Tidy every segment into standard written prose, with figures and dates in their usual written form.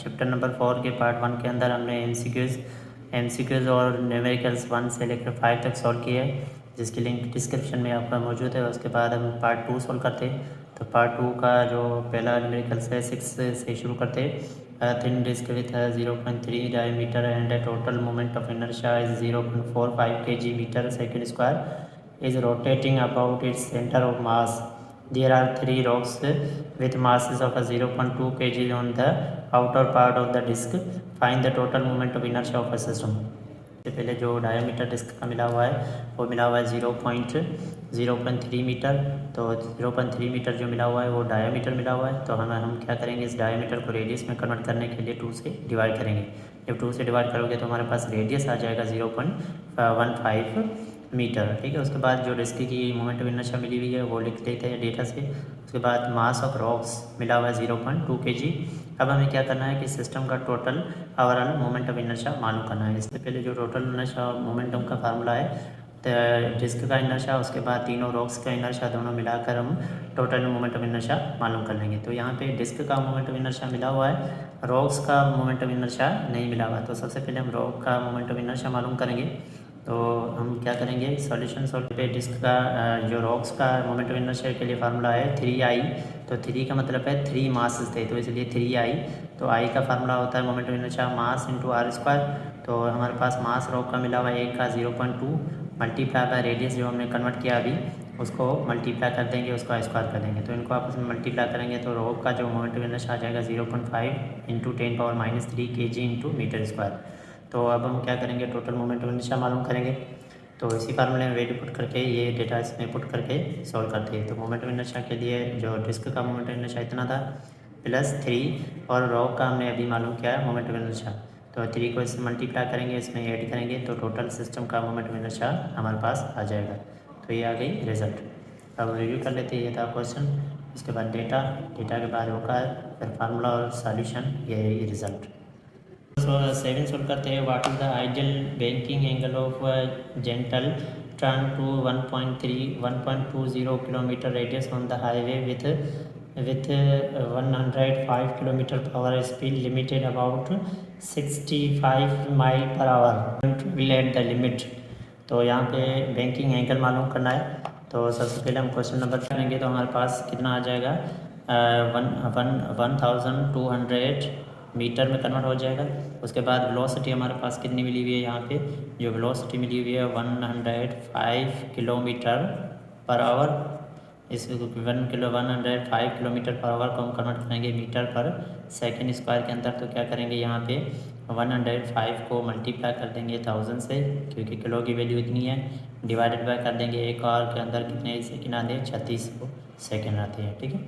Chapter number 4 के part 1 के अंदर हमने एमसीक्यूज़ और न्यूमेरिकल्स 1 से लेकर 5 तक सॉल्व किया है, जिसकी लिंक डिस्क्रिप्शन में आपका मौजूद है। उसके बाद हम पार्ट 2 सॉल्व करते हैं। तो पार्ट 2 का जो पहला न्यूमेरिकल्स है 6 से शुरू करते हैं। Thin disc with 0.3 diameter and total moment of inertia is 0.45 kg metre second square is rotating about its center of mass. There are 3 rocks with masses of 0.2 kg on the outer part of the disk. Find the total moment of inertia of a system. इससे पहले जो diameter disc का मिला हुआ है वो मिला हुआ है 0.3 मीटर। तो 0.3 मीटर जो मिला हुआ है वो डायमीटर मिला हुआ है। तो हम क्या करेंगे, इस डायमीटर को रेडियस में कन्वर्ट करने के लिए 2 से डिवाइड करेंगे। जब 2 से डिवाइड करोगे तो हमारे पास रेडियस आ जाएगा 0.15 मीटर। ठीक है, उसके बाद जो डिस्क की मोमेंट ऑफ इनर्शिया मिली हुई है वो लिख देते हैं डेटा से। उसके बाद मास ऑफ रॉक्स मिला हुआ है 0.2 kg। अब हमें क्या करना है कि सिस्टम का total overall moment of inertia मालूम करना है। इससे पहले जो टोटल इनर्शिया मोमेंटम का फार्मूला है, तो डिस्क का इनर्शिया, उसके बाद तीनों रॉक्स का इनर्शिया, दोनों मिलाकर हम टोटल मोमेंट ऑफ इनर्शिया मालूम कर लेंगे। तो यहाँ पे डिस्क का मोमेंट ऑफ इनर्शिया मिला हुआ है, रॉक्स का मोमेंट ऑफ इनर्शिया नहीं मिला हुआ। तो सबसे पहले हम रॉक का मोमेंट ऑफ इनर्शिया मालूम करेंगे। तो हम क्या करेंगे, सॉल्यूशन सॉल्व पे डिस्क का जो रॉक्स का मोमेंट ऑफ इनर्शिया के लिए फार्मूला है 3I। तो 3 का मतलब है 3 मासेस थे, तो इसलिए 3I। तो I का फार्मूला होता है moment of inertia mass into R square. तो हमारे पास मास रॉक का मिला हुआ है 1 का 0.2 मल्टीप्लाई बाय रेडियस जो हमने कन्वर्ट किया अभी, उसको मल्टीप्लाई कर देंगे, उसका स्क्वायर कर देंगे। तो इनको आपस में मल्टीप्लाई करेंगे तो रॉक का जो मोमेंट ऑफ इनर्शिया आ जाएगा 0.5 into 10⁻³ kg into metre square. तो अब हम क्या करेंगे, टोटल मोमेंट ऑफ इनर्शिया मालूम करेंगे। तो इसी फार्मूले में वैल्यू पुट करके ये डेटा इसमें पुट करके सॉल्व करते हैं। तो मोमेंट ऑफ इनर्शिया के लिए जो डिस्क का मोमेंट ऑफ इनर्शिया इतना था प्लस 3 और रॉक का हमने अभी मालूम किया है मोमेंट ऑफ इनर्शिया। तो 3 को इसमें मल्टीप्लाई करेंगे, इसमें ऐड करेंगे तो टोटल सिस्टम का मोमेंट ऑफ इनर्शिया हमारे पास आ जाएगा। तो ये आ गई रिजल्ट। अब रिव्यू कर लेते हैं। ये था क्वेश्चन, उसके बाद डेटा के बाद होगा फिर फार्मूला और सॉल्यूशन, ये रिजल्ट। 7 सोल्व करते हैं। What is the ideal banking angle of gentle turn to 1.20 kilometre radius on the highway with 105 kilometre per hour speed limited about 65 mile per hour will at the limit. तो यहाँ पे banking angle मालूम करना है। तो सबसे पहले हम क्वेश्चन नंबर करेंगे तो हमारे पास कितना आ जाएगा, 1200 मीटर में कन्वर्ट हो जाएगा। उसके बाद वेलोसिटी हमारे पास कितनी मिली हुई है, यहाँ पे जो वेलोसिटी मिली हुई है 105 किलोमीटर पर आवर। इस 105 किलोमीटर पर आवर को हम कन्वर्ट करेंगे मीटर पर सेकेंड स्क्वायर के अंदर। तो क्या करेंगे, यहाँ पे 105 को मल्टीप्लाई कर देंगे 1000 से, क्योंकि किलो की वैल्यू इतनी है, डिवाइडेड बाय कर देंगे एक आवर के अंदर कितने सेकेंड आते हैं, 36 सेकेंड आते हैं। ठीक है,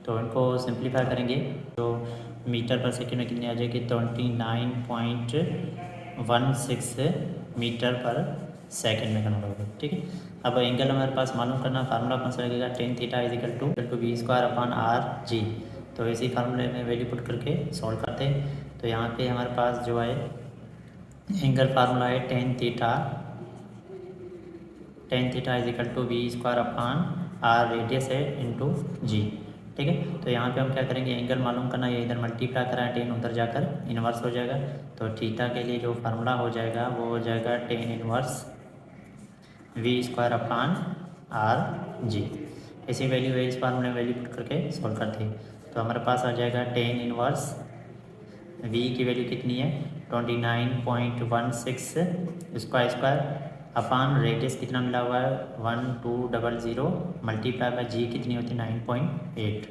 तो इनको सिंप्लीफाई करेंगे तो मीटर पर सेकेंड में कितनी आ जाएगी, 29.16 मीटर पर सेकेंड में कन्वर्ट होगा। ठीक है, अब एंगल हमारे पास मालूम करना, फार्मूला कौन सा लगेगा, tan θ = v²/r/g। तो इसी फार्मूले में वैल्यू पुट करके सॉल्व करते हैं। तो यहाँ पे हमारे पास जो है एंगल फार्मूला है tan θ = v²/r रेडियस है इंटू जी। ठीक है, तो यहाँ पे हम क्या करेंगे, एंगल मालूम करना, ये इधर मल्टीप्लाई करा है, टेन उधर जाकर इन्वर्स हो जाएगा। तो थीटा के लिए जो फार्मूला हो जाएगा वो हो जाएगा tan इनवर्स v²/r/g। ऐसी वैल्यू है, इस फार्मूले में वैल्यू पुट करके सॉल्व करते हैं। तो हमारे पास आ जाएगा tan इनवर्स v की वैल्यू कितनी है 29.16 स्क्वायर अपान रेडियस कितना मिला हुआ है 1200 मल्टीप्लाई बाय जी कितनी होती है 9.8।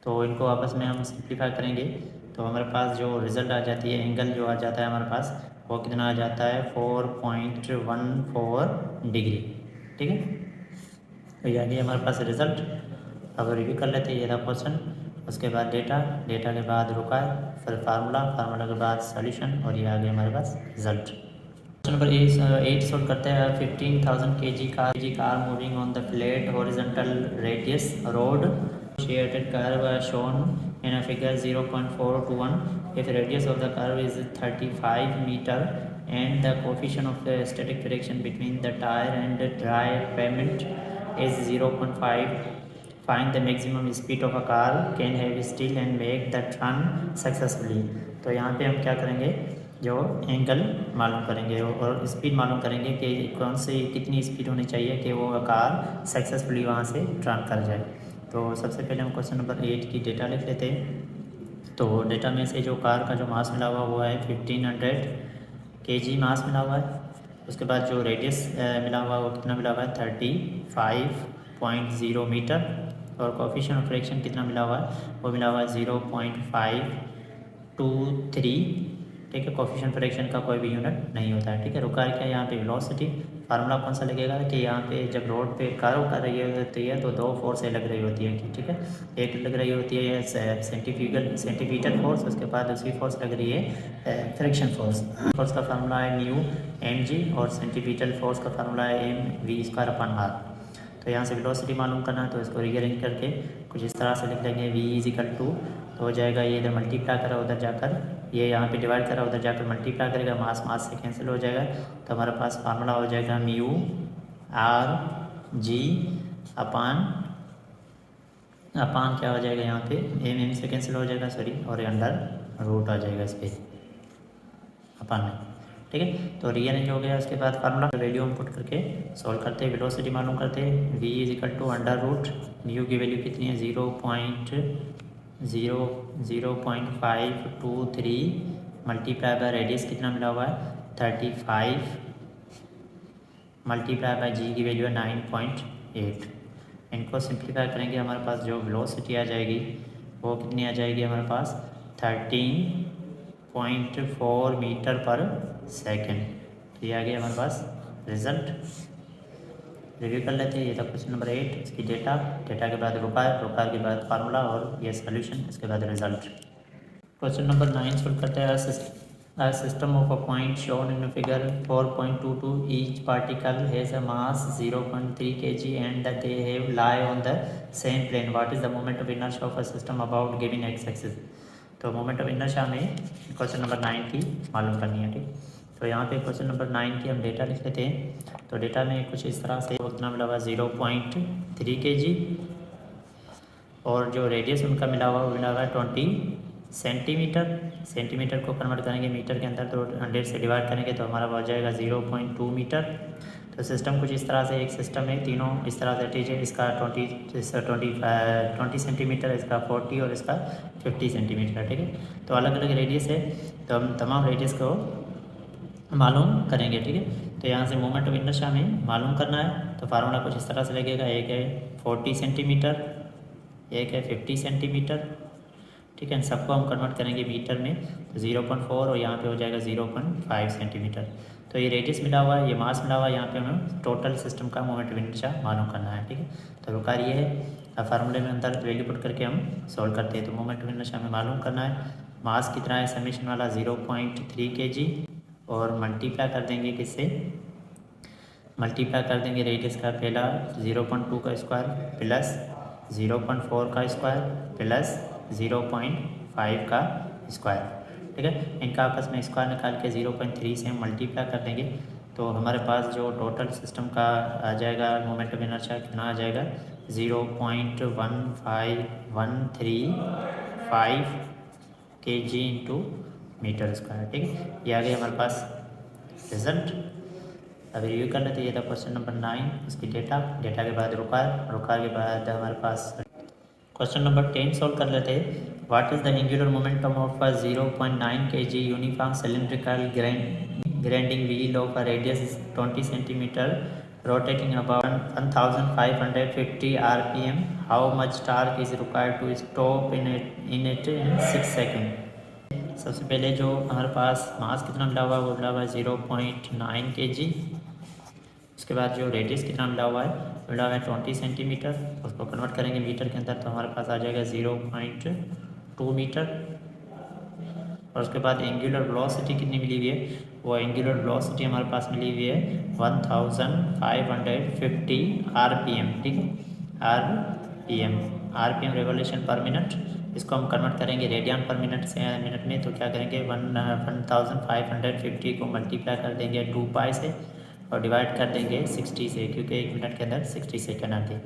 तो इनको आपस में हम सिंप्लीफाई करेंगे तो हमारे पास जो रिज़ल्ट आ जाती है, एंगल जो आ जाता है हमारे पास वो कितना आ जाता है 4.14 डिग्री। ठीक है, तो यानी हमारे पास रिज़ल्ट। अब रिव्यू कर लेते हैं। ये था क्वेश्चन, उसके बाद डेटा के बाद रुका है, फिर फार्मूला के बाद सॉल्यूशन, और ये आ गया हमारे पास रिजल्ट। क्वेश्चन नंबर 8 सोल्व करते हैं। 15,000 kg car moving on the flat horizontal radius road shared curve shown in a figure 0.4 to 1 if radius of the curve is 35 meter and the coefficient of the static friction between the tire and the dry pavement is 0.5 find the maximum speed of a car can have still and make the turn successfully. तो यहाँ पे हम क्या करेंगे, जो angle मालूम करेंगे और स्पीड मालूम करेंगे कि कौन सी कितनी स्पीड होनी चाहिए कि वो कार सक्सेसफुली वहाँ से टर्न कर जाए। तो सबसे पहले हम क्वेश्चन नंबर 8 की डेटा लिख लेते हैं। तो डेटा में से जो कार का जो मास मिला हुआ वो है 1500 kg मास मिला हुआ है। उसके बाद जो रेडियस मिला हुआ वो कितना मिला हुआ है 35.0 मीटर, और कोफिशिएंट ऑफ फ्रैक्शन कितना मिला हुआ है वो मिला हुआ है 0.523। ठीक है, कोफिशिएंट फ्रैक्शन का कोई भी यूनिट नहीं होता है। ठीक है, रुका क्या यहाँ पे वेलोसिटी फार्मूला कौन सा लगेगा कि यहाँ पे जब रोड पे कर्व कर रही होती है तो दो फोर्स लग रही होती है। ठीक है, एक लग रही होती है सेंटीमीटर फोर्स, उसके बाद दूसरी फोर्स लग रही है फ्रिक्शन फोर्स। फोर्स का फार्मूला है म्यू एम जी और सेंटीमीटर फोर्स का फार्मूला है M V square upon R. तो यहाँ से वेलोसिटी मालूम करना है तो इसको रीअरेंज करके कुछ इस तरह से लिख लेंगे v इजिकल टू, तो हो जाएगा ये इधर मल्टीप्लाई करा उधर जाकर, ये यहाँ पे डिवाइड करा उधर जाकर मल्टीप्लाई करेगा, मास मास से कैंसिल हो जाएगा। तो हमारे पास फार्मूला हो जाएगा म्यू आर जी अपान अपान क्या हो जाएगा यहाँ पे एम से कैंसिल हो जाएगा सॉरी, और अंडर रूट आ जाएगा इस पर अपान में। ठीक है, तो रीअरेंज हो गया। उसके बाद फार्मूला वैल्यू हम पुट करके सॉल्व करते हैं, वेलोसिटी मालूम करते हैं। v is equal to under root mu की वैल्यू कितनी है 0.523 मल्टीप्लाई बाय रेडियस कितना मिला हुआ है 35 मल्टीप्लाई बाय जी की वैल्यू है 9.8। इनको सिंप्लीफाई करेंगे हमारे पास जो वेलोसिटी आ जाएगी वो कितनी आ जाएगी हमारे पास 13.4 मीटर पर सेकेंड। तो ये आ गया हमारे पास रिजल्ट। रिव्यू कर लेते हैं। ये था क्वेश्चन नंबर 8, इसकी डेटा के बाद रुका के बाद फार्मूला और ये सोल्यूशन, इसके बाद रिजल्ट। क्वेश्चन नंबर 9 सोल्व करते हैं। A system of a point shown in figure 4.22, each particle has a mass 0.3 kg and that they have lie on the same plane. What is the moment of inertia of a system about given x-axis? तो moment of inertia में question number 9 की मालूम करनी है। ठीक, तो यहाँ पे क्वेश्चन नंबर 9 की हम डेटा लिख लेते हैं। तो डेटा में कुछ इस तरह से कितना मिला हुआ 0.3 kg और जो रेडियस उनका मिला हुआ वो मिला हुआ है 20 सेंटीमीटर। सेंटीमीटर को कन्वर्ट करेंगे मीटर के अंदर तो 100 से डिवाइड करेंगे तो हमारा हो जाएगा 0.2 मीटर। तो सिस्टम कुछ इस तरह से एक सिस्टम है, तीनों इस तरह से अटैच है। इसका 20 सेंटीमीटर, इसका 40 और इसका 50 सेंटीमीटर। ठीक है, तो अलग अलग रेडियस है तो हम तमाम रेडियस को मालूम करेंगे। ठीक है, तो यहाँ से मोमेंट ऑफ इनर्शिया में मालूम करना है तो फार्मूला कुछ इस तरह से लगेगा। एक है 40 सेंटीमीटर, एक है 50 सेंटीमीटर। ठीक है, सबको हम कन्वर्ट करेंगे मीटर में तो 0.4 और यहाँ पे हो जाएगा 0.5 सेंटीमीटर। तो ये रेडियस मिला हुआ है, ये मास मिला हुआ है, यहाँ पे हमें टोटल सिस्टम का मोमेंट ऑफ इनर्शिया मालूम करना है। ठीक है, तो रुका ये है। अब फार्मूले में अंदर वैल्यू पुट करके हम सॉल्व करते हैं। तो मोमेंट ऑफ इनर्शिया हमें मालूम करना है, मास कितना है समेशन वाला 0.3 kg और मल्टीप्लाई कर देंगे किससे, मल्टीप्लाई कर देंगे रेडियस का पहला 0.2 का स्क्वायर प्लस 0.4 का स्क्वायर प्लस 0.5 का स्क्वायर। ठीक है, इनका आपस में स्क्वायर निकाल के 0.3 से हम मल्टीप्लाई कर देंगे तो हमारे पास जो टोटल सिस्टम का आ जाएगा मोमेंट ऑफ इनर्शिया कितना आ जाएगा 0.15135 kg इंटू मीटर स्क्वायर। ठीक है, ये आ गया हमारे पास रिजल्ट। अब रिव्यू कर लेते। ये था क्वेश्चन नंबर 9, उसकी डेटा के बाद रुका के बाद हमारे पास क्वेश्चन नंबर 10 सॉल्व कर लेते हैं। What is the angular momentum of a 0.9 kg uniform cylindrical grinding wheel of a radius 20 centimetre rotating about 1550 rpm? How much torque is required to stop in it in 6 second? सबसे पहले जो हमारे पास मास कितना मिला हुआ है वो मिला हुआ है 0.9 kg। उसके बाद जो रेडियस कितना मिला हुआ है मिला हुआ है 20 सेंटीमीटर, उसको कन्वर्ट करेंगे मीटर के अंदर तो हमारे पास आ जाएगा 0.2 मीटर। और उसके बाद एंगुलर वेलोसिटी कितनी मिली हुई है, वो एंगुलर वेलोसिटी हमारे पास मिली हुई है 1550 rpm। ठीक है, आरपीएम रेवोल्यूशन पर मिनट। इसको हम कन्वर्ट करेंगे रेडियन पर मिनट से मिनट में तो क्या करेंगे 1550 को मल्टीप्लाई कर देंगे 2 पाई से और डिवाइड कर देंगे 60 से, क्योंकि 1 मिनट के अंदर 60 सेकेंड आते हैं।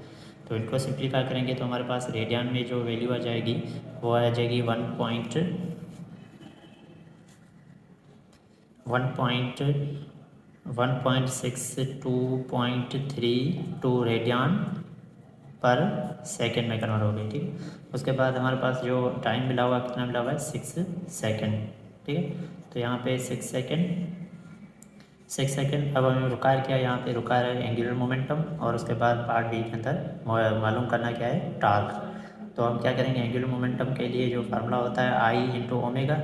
तो इनको सिंप्लीफाई करेंगे तो हमारे पास रेडियन में जो वैल्यू आ जाएगी वो आ जाएगी 1.62.32 रेडियन पर सेकेंड में कन्वर्ट हो गई। ठीक है, उसके बाद हमारे पास जो टाइम मिला हुआ कितना मिला हुआ है 6 सेकेंड। ठीक है, तो यहाँ पे 6 सेकेंड। अब हमें रिक्वायर किया, यहाँ पे रिक्वायर है एंगुलर मोमेंटम और उसके बाद पार्ट बी के अंदर मालूम करना क्या है, टार्क। तो हम क्या करेंगे, एंगुलर मोमेंटम के लिए जो फार्मूला होता है आई इंटू ओमेगा,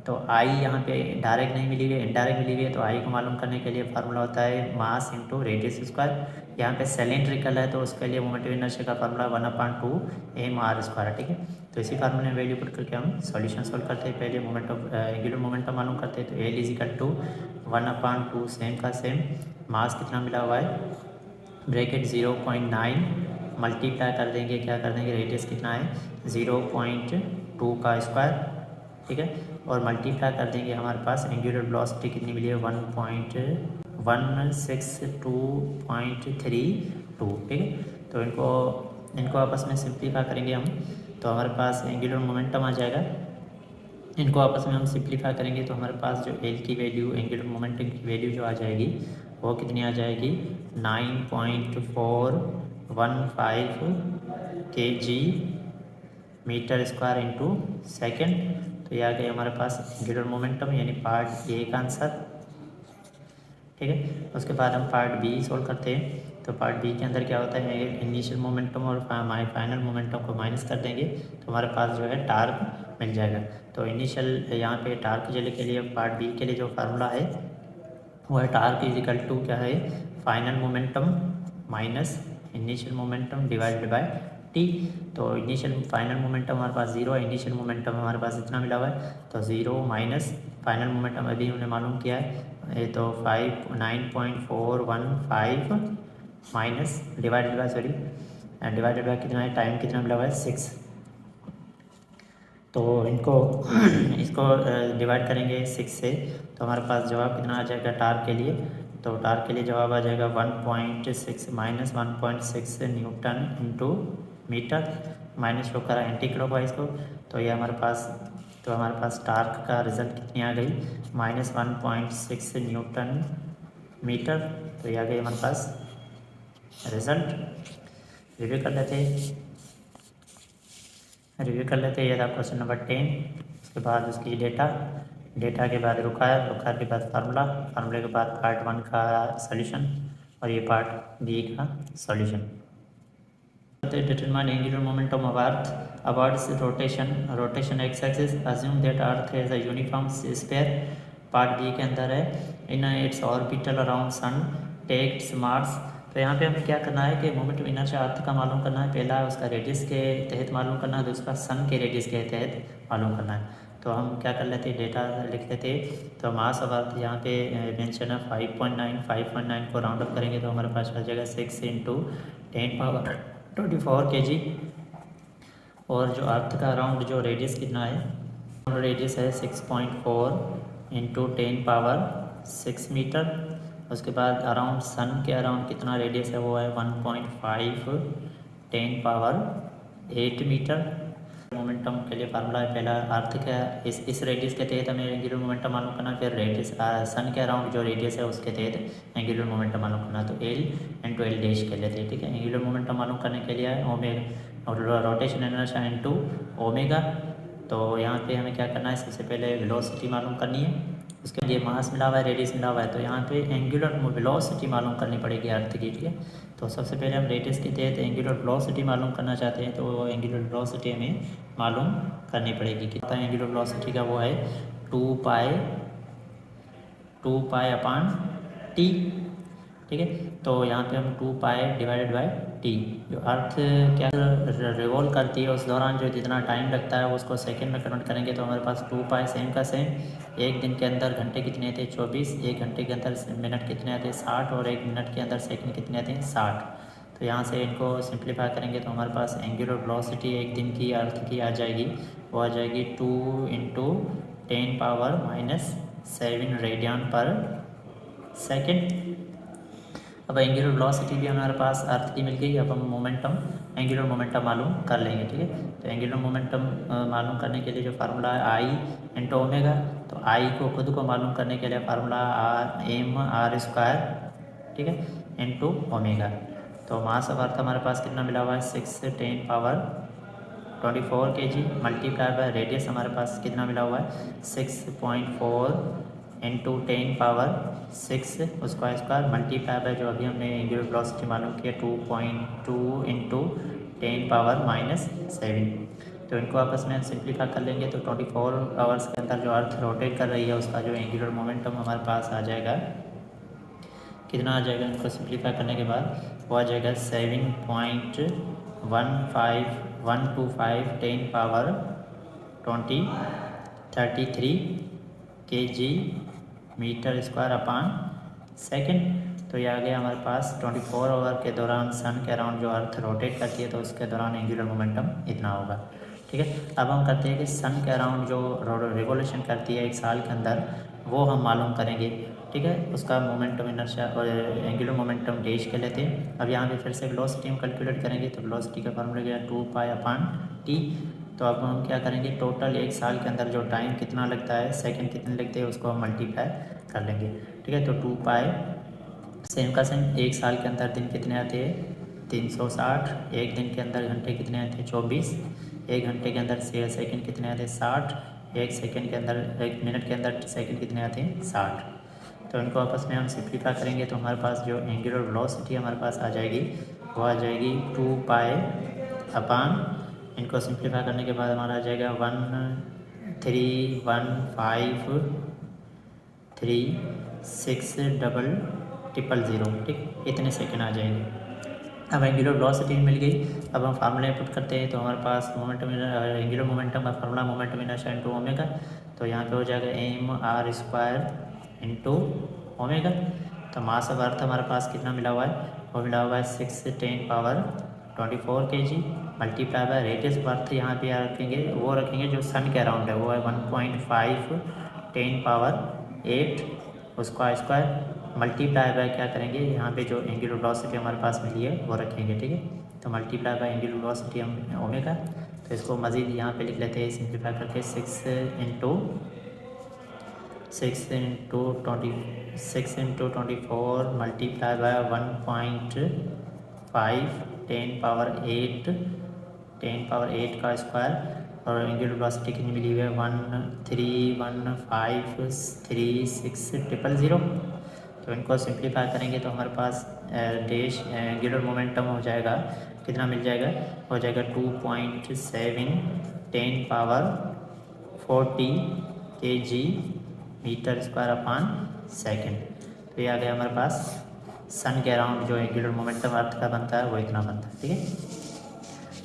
तो आई यहाँ पे डायरेक्ट नहीं मिली हुई है, इनडायरेक्ट मिली हुई है। तो आई को मालूम करने के लिए फार्मूला होता है मास इंटू रेडियस स्क्वायर। यहाँ पे सिलेंड्रिकल है तो उसके लिए मोमेंटम इनर्शिया का फार्मूला 1/2 mr²। ठीक है, तो इसी फार्मूले में वैल्यू पुट करके हम सॉल्यूशन सोल्व करते हैं। पहले मोमेंटम एंगुलर मोमेंटम मालूम करते हैं, तो L is equal to 1/2 same का सेम, मास कितना मिला हुआ है ब्रैकेट 0.9 मल्टीप्लाई कर देंगे, क्या कर देंगे, रेडियस कितना है 0.2 का स्क्वायर। ठीक है, और मल्टीप्लाई कर देंगे, हमारे पास एंगुलर वेलोसिटी कितनी मिली है 1.162.32। ठीक है, तो इनको आपस में सिंप्लीफाई करेंगे हम, तो हमारे पास एंगुलर मोमेंटम आ जाएगा। इनको आपस में हम सिंप्लीफाई करेंगे तो हमारे पास जो एल की वैल्यू, एंगुलर मोमेंटम की वैल्यू जो आ जाएगी वो कितनी आ जाएगी 9.415 kg metre square into second. तो ये आ गई हमारे पास एंगुलर मोमेंटम यानी पार्ट ए का आंसर। ठीक है, उसके बाद हम पार्ट बी सोल्व करते हैं। तो पार्ट बी के अंदर क्या होता है, इनिशियल मोमेंटम और फाइनल मोमेंटम को माइनस कर देंगे तो हमारे पास जो है टार्क मिल जाएगा। तो इनिशियल यहाँ पे टार्क के लिए पार्ट बी के लिए जो फार्मूला है वो है टार्क इज इक्वल टू क्या है, final momentum minus initial momentum divided by T. तो इनिशियल फाइनल मोमेंटम हमारे पास 0 है, इनिशियल मोमेंटम हमारे पास इतना मिला हुआ है, तो 0 माइनस फाइनल मोमेंटम अभी हमने मालूम किया है, ये तो 9.415 माइनस डिवाइडेड बाय कितना है, टाइम कितना मिला हुआ है 6। तो इसको डिवाइड करेंगे 6 से, तो हमारे पास जवाब कितना आ जाएगा टार्क के लिए, तो टार्क के लिए जवाब आ जाएगा 1.6 minus 1.6 newton into metre, minus show करा एंटी क्लॉकवाइज को। तो ये हमारे पास टार्क का रिजल्ट कितनी आ गई -1.6 न्यूटन मीटर। तो ये आ गई हमारे पास रिजल्ट। रिव्यू कर लेते हैं, ये था क्वेश्चन नंबर 10। उसके बाद उसकी डेटा के बाद रुखार के बाद फार्मूले के बाद पार्ट 1 का सॉल्यूशन और ये पार्ट बी का solution. Determine angular momentum of Earth about its rotation x-axis. Assume that Earth has a uniform sphere. Part B के अंदर है in its orbital around sun takes Mars. तो यहाँ पे हमें क्या करना है कि मोमेंटम इनर्शिया अर्थ का मालूम करना है, पहला उसका रेडियस के तहत मालूम करना है, दूसरा सन के रेडियस के तहत मालूम करना है। तो हम क्या कर लेते हैं, डेटा लिख लेते हैं। तो मास ऑफ अर्थ यहाँ पे मेंशन है 5.9 को राउंड अप करेंगे तो हमारे पास आ जाएगा 6 × 10⁻24 kg। और जो अर्थ का अराउंड जो रेडियस कितना है, रेडियस है 6.4 × 10⁻6 मीटर। उसके बाद अराउंड सन के अराउंड कितना रेडियस है, वो है 1.5 10⁻8 मीटर। मोमेंटम के लिए फार्मूला है, पहला अर्थ का इस रेडियस के तहत हमें एंगुलर मोमेंटम मालूम करना, फिर रेडियस सन के अराउंड जो रेडियस है उसके तहत एंगुलर मोमेंटम मालूम करना। तो एल इंटू एल डैश कर लेते हैं। ठीक है, एंगुलर मोमेंटम मालूम करने के लिए ओमेगा और रोटेशन इनर्शिया इंटू ओमेगा। तो यहाँ पे हमें क्या करना है, सबसे पहले वेलोसिटी मालूम करनी है, उसके लिए मास मिला हुआ है, रेडियस मिला हुआ है, तो यहाँ पे एंगुलर वेलोसिटी मालूम करनी पड़ेगी अर्थ की। ठीक है, तो सबसे पहले हम रेडियस के तहत एंगुलर वेलोसिटी मालूम करना चाहते हैं, तो एंगुलर वेलोसिटी हमें मालूम करनी पड़ेगी। कितना एंगुलर वेलोसिटी का वो है 2π/t। ठीक है, तो यहाँ पे हम 2π डिवाइडेड बाय टी, जो अर्थ क्या रिवॉल्व करती है उस दौरान जो जितना टाइम लगता है उसको सेकंड में कन्वर्ट करेंगे तो हमारे पास 2π सेम का सेम। एक दिन के अंदर घंटे कितने थे 24, एक घंटे के अंदर मिनट कितने आते 60 और एक मिनट के अंदर सेकंड कितने आते हैं 60। तो यहाँ से इनको सिंप्लीफाई करेंगे तो हमारे पास एंगुलर वेलोसिटी एक दिन की अर्थ की आ जाएगी, वो आ जाएगी 2 × 10⁻⁻7 रेडियन पर सेकेंड। अब एंगुलर वेलोसिटी भी हमारे पास अर्थ की मिल गई। अब हम मोमेंटम, एंगुलर मोमेंटम मालूम कर लेंगे, ठीक है। तो एंगुलर मोमेंटम मालूम करने के लिए जो फार्मूला है आई इंटू ओमेगा, तो आई को खुद को मालूम करने के लिए फार्मूला एम आर स्क्वायर, ठीक है, इंटू ओमेगा। तो मास ऑफ अर्थ हमारे पास कितना मिला हुआ है 6×10⁻24 kg मल्टीप्लाई बाय रेडियस हमारे पास कितना मिला हुआ है 6.4 इंटू 10⁻6 उसका स्क्वायर मल्टीप्लाई बाय जो अभी हमने एंगुलर वेलोसिटी मालूम किया 2.2 इंटू 10⁻⁻7। तो इनको आपस में सिंप्लीफाई कर लेंगे तो 24 आवर्स के अंदर जो अर्थ रोटेट कर रही है उसका जो एंगुलर मोमेंटम हमारे पास आ जाएगा, कितना आ जाएगा, इनको सिंप्लीफाई करने के बाद वो आ जाएगा 7.15125 10⁻33 kg metre square upon second. तो ये आ गया हमारे पास 24 आवर के दौरान सन के अराउंड जो अर्थ रोटेट करती है तो उसके दौरान एंगुलर मोमेंटम इतना होगा, ठीक है। अब हम करते हैं कि सन के अराउंड जो रिवोल्यूशन करती है एक साल के अंदर वो हम मालूम करेंगे, ठीक है। उसका मोमेंटम इनर्शिया और एंगुलर मोमेंटम डैश के लेते हैं। अब यहाँ पे फिर से वेलोसिटी हम कैलकुलेट करेंगे तो वेलोसिटी का फॉर्मूला क्या है 2π/t। तो अब हम क्या करेंगे टोटल एक साल के अंदर जो टाइम कितना लगता है, सेकंड कितने लगते हैं, उसको हम मल्टीप्लाई कर लेंगे, ठीक है। तो 2π सेम का सेम, एक साल के अंदर दिन कितने आते हैं 360, एक दिन के अंदर घंटे कितने आते हैं 24, एक घंटे के अंदर सेकंड कितने आते हैं 60, एक सेकंड के अंदर, एक मिनट के अंदर सेकंड कितने आते हैं 60। तो इनको आपस में हम सिंप्लीफाई करेंगे तो हमारे पास जो एंगुलर वेलोसिटी हमारे पास आ जाएगी वो आ जाएगी 2π/, इनको सिंप्लीफाई करने के बाद हमारा आ जाएगा 131536000, ठीक, इतने सेकंड आ जाएंगे। अब एंगुलर वेलोसिटी मिल गई। अब हम फार्मूला पुट करते हैं तो हमारे पास मोमेंटम, एंगुलर मोमेंटम का formula momentum inertia into omega. तो यहाँ पे हो जाएगा M R square into omega. तो मास ऑफ अर्थ हमारे पास कितना मिला हुआ है, वो मिला हुआ है 6×10⁻24 kg multiply by radius of earth यहाँ पे रखेंगे, वो रखेंगे जो सन के अराउंड है वो है 1.5 10⁻8 उसका स्क्वायर मल्टीप्लाई बाय क्या करेंगे यहाँ पे जो एंगुलर वेलोसिटी हमारे पास मिली है वो रखेंगे, ठीक है। तो मल्टीप्लाई बाय एंगुलर वेलोसिटी हम ओमेगा, तो इसको मज़ीद यहाँ पे लिख लेते हैं सिंप्लीफाई करके 6×24 मल्टीप्लाई बाय 1.5 10⁻8 का स्क्वायर और एंगुलर वेलोसिटी कितनी मिली हुई है 131536000। तो इनको सिंप्लीफाई करेंगे तो हमारे पास डैश एंगुलर मोमेंटम हो जाएगा, कितना मिल जाएगा, हो जाएगा 2.7 10⁻40 kg metre square upon second. तो ये आ गया हमारे पास सन के अराउंड जो एंगुलर मोमेंटम अर्थ का बनता है वो इतना बनता है, ठीक है।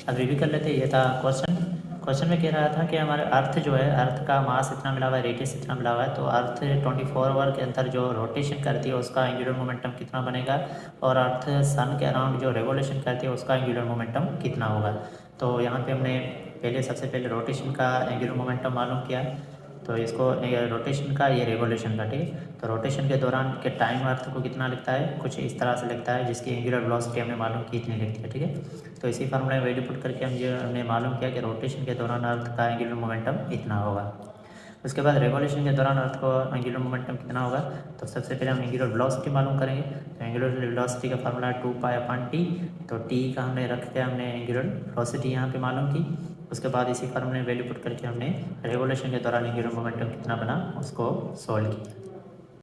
अब रिव्यू कर लेते हैं। ये था क्वेश्चन में कह रहा था कि हमारे अर्थ जो है, अर्थ का मास इतना मिला हुआ है, रेडियस इतना मिला हुआ है, तो अर्थ 24 आवर के अंदर जो रोटेशन करती है उसका एंगुलर मोमेंटम कितना बनेगा और अर्थ सन के अराउंड जो रेवोल्यूशन करती है उसका एंगुलर मोमेंटम कितना होगा। तो यहाँ पे हमने सबसे पहले रोटेशन का एंगुलर मोमेंटम मालूम किया, तो इसको रोटेशन का, ये रेवोल्यूशन का, ठीक है। तो रोटेशन के दौरान के टाइम अर्थ को कितना लगता है, कुछ इस तरह से लगता है जिसकी एंगुलर वेलोसिटी हमने मालूम की इतनी लगती है, ठीक है। तो इसी फार्मूला में वैल्यू पुट करके हमने मालूम किया कि रोटेशन के दौरान अर्थ का एंगुलर मोमेंटम इतना होगा। उसके बाद रेवोल्यूशन के दौरान अर्थ को एंगुलर मोमेंटम कितना होगा, तो सबसे पहले हम एंगुलर वेलोसिटी मालूम करेंगे। तो एंगुलर वेलोसिटी का फार्मूला है 2π/t। तो t का हमने रख के हमने एंगुलर वेलोसिटी यहाँ पे मालूम की। उसके बाद इसी फार्मूले में वैल्यू पुट करके हमने रेवोल्यूशन के दौरान एंगुलर मोमेंटम कितना बना उसको सॉल्व किया।